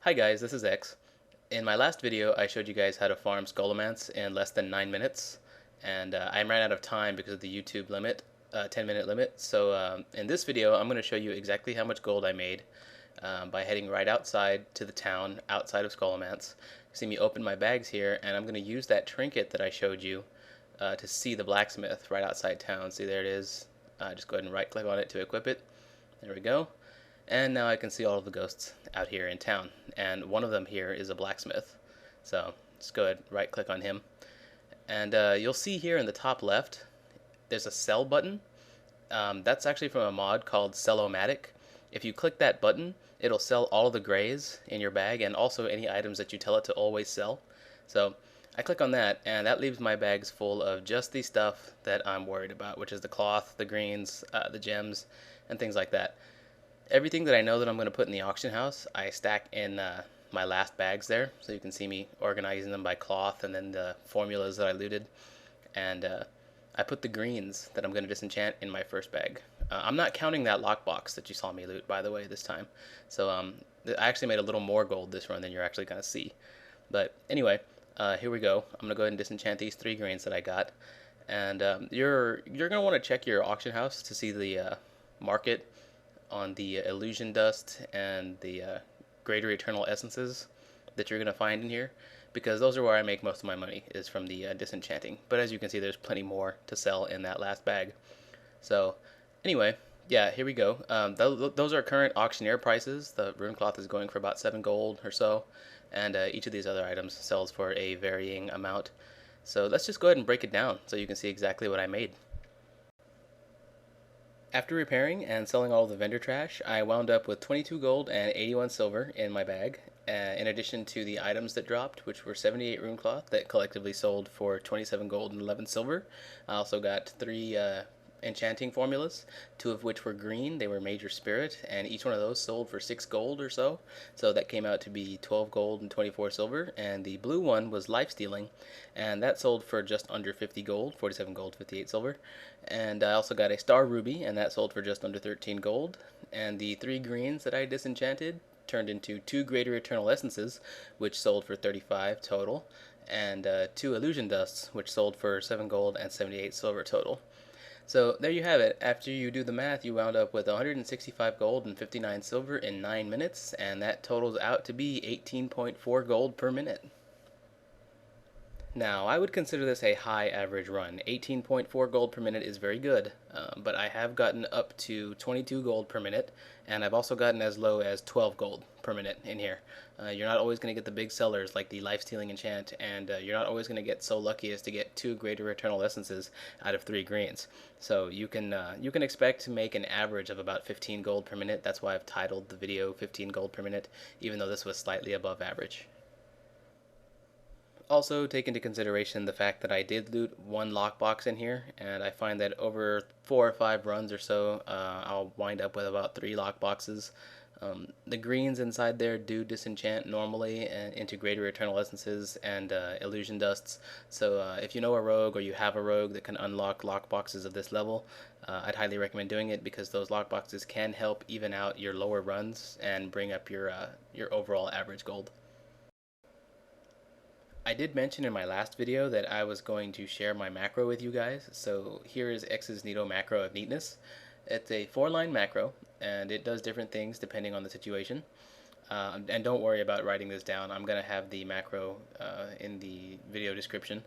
Hi guys, this is X. In my last video, I showed you guys how to farm Scholomance in less than 9 minutes, and I ran out of time because of the YouTube limit, 10-minute limit. So in this video, I'm going to show you exactly how much gold I made by heading right outside to the town outside of Scholomance. See me open my bags here, and I'm going to use that trinket that I showed you to see the blacksmith right outside town. See, there it is. Just go ahead and right-click on it to equip it. There we go. And now I can see all of the ghosts out here in town. And one of them here is a blacksmith. So just go ahead, right click on him. And you'll see here in the top left, there's a sell button. That's actually from a mod called Sell-O-Matic. If you click that button, it'll sell all of the grays in your bag and also any items that you tell it to always sell. So I click on that, and that leaves my bags full of just the stuff that I'm worried about, which is the cloth, the greens, the gems, and things like that. Everything that I know that I'm going to put in the auction house, I stack in my last bags there. So you can see me organizing them by cloth and then the formulas that I looted. And I put the greens that I'm going to disenchant in my first bag. I'm not counting that lockbox that you saw me loot, by the way, this time. So I actually made a little more gold this run than you're actually going to see. But anyway, here we go. I'm going to go ahead and disenchant these 3 greens that I got. And you're going to want to check your auction house to see the market on the illusion dust and the greater eternal essences that you're going to find in here, because those are where I make most of my money, is from the disenchanting. But as you can see, there's plenty more to sell in that last bag. So anyway, yeah, here we go. Those are current auctioneer prices. The rune cloth is going for about 7 gold or so, and each of these other items sells for a varying amount. So let's just go ahead and break it down so you can see exactly what I made. After repairing and selling all of the vendor trash, I wound up with 22 gold and 81 silver in my bag, in addition to the items that dropped, which were 78 rune cloth that collectively sold for 27 gold and 11 silver. I also got 3 enchanting formulas, 2 of which were green. They were major spirit, and each one of those sold for 6 gold or so. So that came out to be 12 gold and 24 silver. And the blue one was life stealing, and that sold for just under 50 gold, 47 gold, 58 silver. And I also got a star ruby, and that sold for just under 13 gold. And the 3 greens that I disenchanted turned into 2 greater eternal essences, which sold for 35 total, and 2 illusion dusts, which sold for 7 gold and 78 silver total. So there you have it. After you do the math, you wound up with 165 gold and 59 silver in 9 minutes, and that totals out to be 18.4 gold per minute. Now, I would consider this a high average run. 18.4 gold per minute is very good, but I have gotten up to 22 gold per minute, and I've also gotten as low as 12 gold per minute in here. You're not always going to get the big sellers like the life-stealing enchant, and you're not always going to get so lucky as to get 2 greater eternal essences out of 3 greens. So you can expect to make an average of about 15 gold per minute. That's why I've titled the video 15 gold per minute, even though this was slightly above average. Also, take into consideration the fact that I did loot 1 lockbox in here, and I find that over 4 or 5 runs or so, I'll wind up with about 3 lockboxes. The greens inside there do disenchant normally into greater eternal essences and illusion dusts. So if you know a rogue or you have a rogue that can unlock lockboxes of this level, I'd highly recommend doing it, because those lockboxes can help even out your lower runs and bring up your overall average gold. I did mention in my last video that I was going to share my macro with you guys, so here is X's Neato macro of neatness. It's a 4-line macro, and it does different things depending on the situation. And don't worry about writing this down. I'm going to have the macro in the video description,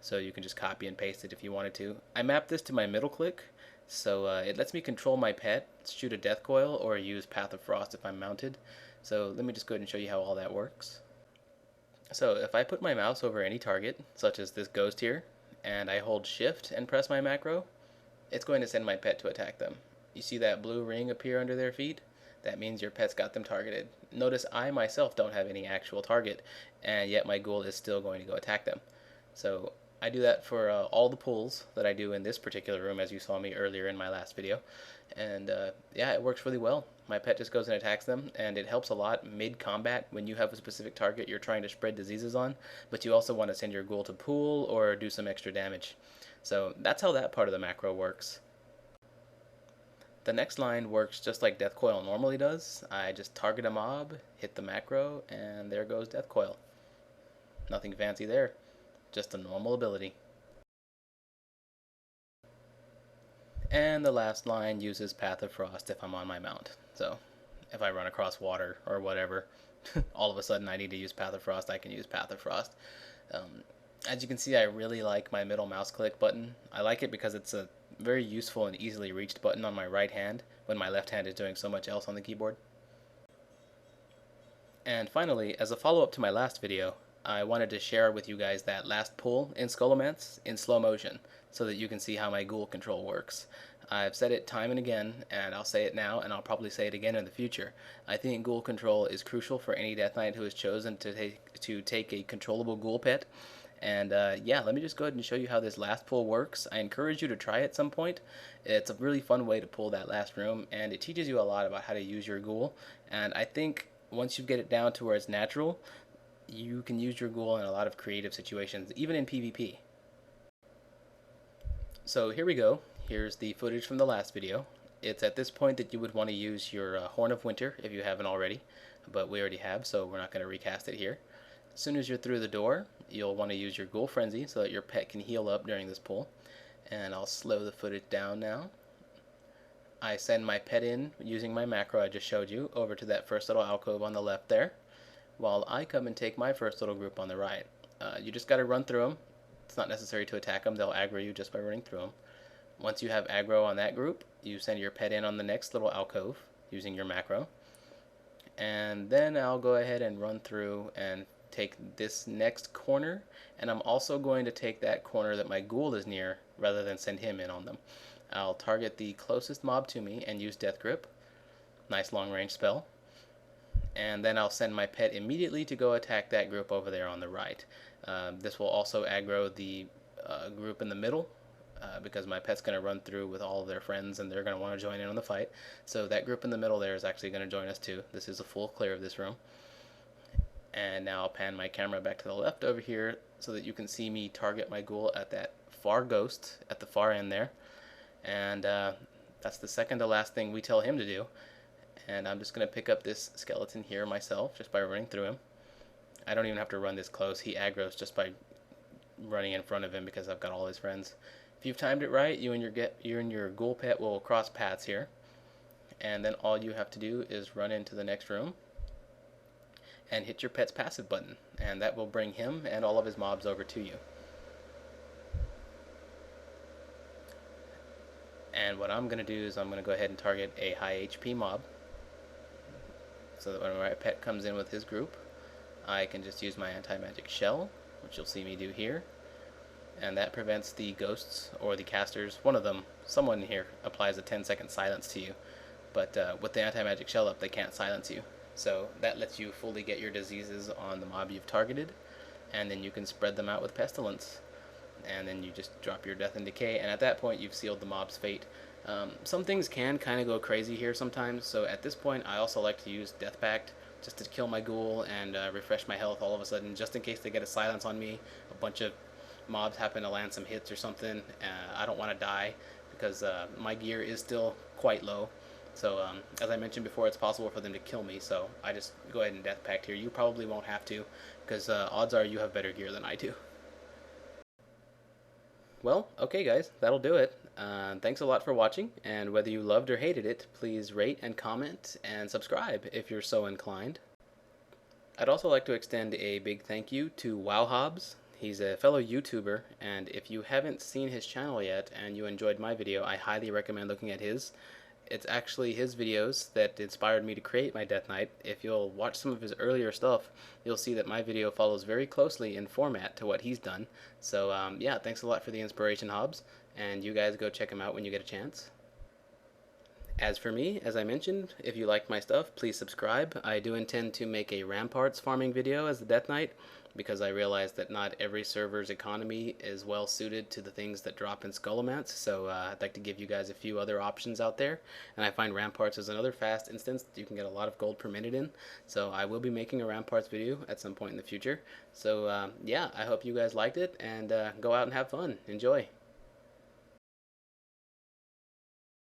so you can just copy and paste it if you wanted to. I mapped this to my middle click, so it lets me control my pet, shoot a death coil, or use Path of Frost if I'm mounted. So let me just go ahead and show you how all that works. So if I put my mouse over any target, such as this ghost here, and I hold shift and press my macro, it's going to send my pet to attack them. You see that blue ring appear under their feet? That means your pet's got them targeted. Notice I myself don't have any actual target, and yet my ghoul is still going to go attack them. So I do that for all the pulls that I do in this particular room, as you saw me earlier in my last video. And yeah, it works really well. My pet just goes and attacks them, and it helps a lot mid-combat when you have a specific target you're trying to spread diseases on, but you also want to send your ghoul to pool or do some extra damage. So that's how that part of the macro works. The next line works just like Death Coil normally does. I just target a mob, hit the macro, and there goes Death Coil. Nothing fancy there, just a normal ability. And the last line uses Path of Frost if I'm on my mount. So if I run across water or whatever, all of a sudden I need to use Path of Frost, I can use Path of Frost. As you can see, I really like my middle mouse click button. I like it because it's a very useful and easily reached button on my right hand when my left hand is doing so much else on the keyboard. And finally, as a follow-up to my last video, I wanted to share with you guys that last pull in Scholomance in slow motion so that you can see how my ghoul control works. I've said it time and again, and I'll say it now, and I'll probably say it again in the future. I think ghoul control is crucial for any Death Knight who has chosen to take a controllable ghoul pet. And yeah, let me just go ahead and show you how this last pull works. I encourage you to try it at some point. It's a really fun way to pull that last room, and it teaches you a lot about how to use your ghoul. And I think once you get it down to where it's natural, you can use your ghoul in a lot of creative situations, even in PvP. So here we go. Here's the footage from the last video. It's at this point that you would want to use your Horn of Winter if you haven't already, but we already have, so we're not going to recast it here. As soon as you're through the door, you'll want to use your Ghoul Frenzy so that your pet can heal up during this pull. And I'll slow the footage down now. I send my pet in using my macro I just showed you over to that first little alcove on the left there, while I come and take my first little group on the right. You just got to run through them. It's not necessary to attack them. They'll aggro you just by running through them. Once you have aggro on that group, you send your pet in on the next little alcove using your macro. And then I'll go ahead and run through and take this next corner, and I'm also going to take that corner that my ghoul is near rather than send him in on them. I'll target the closest mob to me and use Death Grip. Nice long range spell. And then I'll send my pet immediately to go attack that group over there on the right. This will also aggro the group in the middle because my pet's going to run through with all of their friends and they're going to want to join in on the fight. So that group in the middle there is actually going to join us too. This is a full clear of this room. And now I'll pan my camera back to the left over here so that you can see me target my ghoul at that far ghost at the far end there. And that's the second to last thing we tell him to do. And I'm just going to pick up this skeleton here myself just by running through him. I don't even have to run this close. He aggroes just by running in front of him because I've got all his friends. If you've timed it right, you and your ghoul pet will cross paths here. And then all you have to do is run into the next room and hit your pet's passive button, and that will bring him and all of his mobs over to you. And what I'm going to do is I'm going to go ahead and target a high HP mob so that when my pet comes in with his group, I can just use my anti-magic shell, which you'll see me do here, and that prevents the ghosts or the casters. One of them, someone here, applies a 10-second silence to you, but with the anti-magic shell up, they can't silence you. So that lets you fully get your diseases on the mob you've targeted, and then you can spread them out with pestilence. And then you just drop your death and decay, and at that point you've sealed the mob's fate. Some things can kind of go crazy here sometimes, so at this point I also like to use Death Pact just to kill my ghoul and refresh my health all of a sudden, just in case they get a silence on me. A bunch of mobs happen to land some hits or something. I don't want to die because my gear is still quite low. So as I mentioned before, it's possible for them to kill me, so I just go ahead and Death Pact here. You probably won't have to, because odds are you have better gear than I do. Well, okay guys, that'll do it. Thanks a lot for watching, and whether you loved or hated it, please rate and comment and subscribe if you're so inclined. I'd also like to extend a big thank you to Wowhobbs. He's a fellow YouTuber, and if you haven't seen his channel yet and you enjoyed my video, I highly recommend looking at his. It's actually his videos that inspired me to create my Death Knight. If you'll watch some of his earlier stuff, you'll see that my video follows very closely in format to what he's done. So yeah, thanks a lot for the inspiration, Hobbs, and you guys go check him out when you get a chance. As for me, as I mentioned, if you like my stuff, please subscribe. I do intend to make a Ramparts farming video as the Death Knight, because I realize that not every server's economy is well suited to the things that drop in Scholomance, so I'd like to give you guys a few other options out there, and I find Ramparts is another fast instance that you can get a lot of gold per minute in, so I will be making a Ramparts video at some point in the future. So yeah, I hope you guys liked it, and go out and have fun. Enjoy!